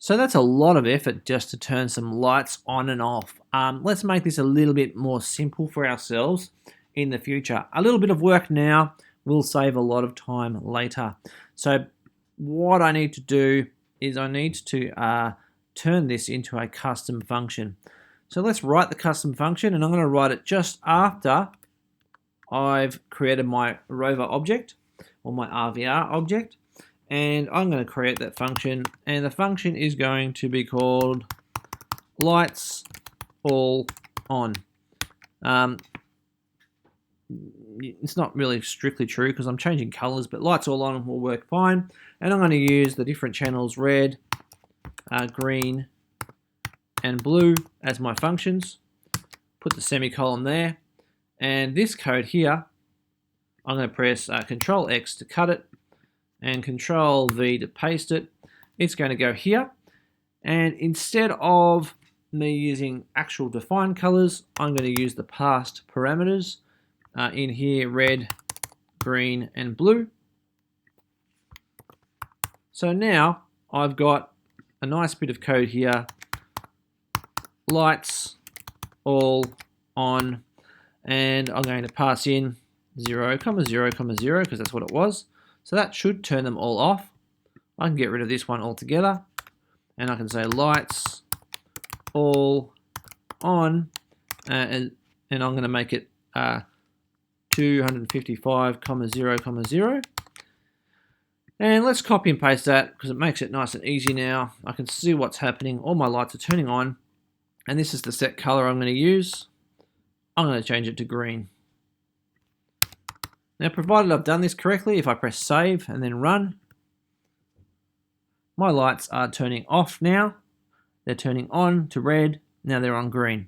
So that's a lot of effort just to turn some lights on and off. Let's make this a little bit more simple for ourselves in the future. A little bit of work now will save a lot of time later. So what I need to do is I need to turn this into a custom function. So let's write the custom function, and I'm going to write it just after I've created my rover object or my RVR object. And I'm going to create that function, and the function is going to be called lights all on. It's not really strictly true because I'm changing colors, but lights all on will work fine. And I'm going to use the different channels red, green, and blue as my functions. Put the semicolon there, and this code here, I'm going to press Control X to cut it, and Control V to paste it. It's going to go here, and instead of me using actual defined colors, I'm going to use the past parameters in here, red, green, and blue. So now I've got a nice bit of code here, lights all on, and I'm going to pass in 0, 0, 0, because that's what it was. So that should turn them all off. I can get rid of this one altogether, and I can say lights all on, and I'm going to make it 255, 0, 0. And let's copy and paste that because it makes it nice and easy now. I can see what's happening. All my lights are turning on, and this is the set color I'm going to use. I'm going to change it to green. Now, provided I've done this correctly, if I press save and then run, my lights are turning off now. They're turning on to red, now they're on green.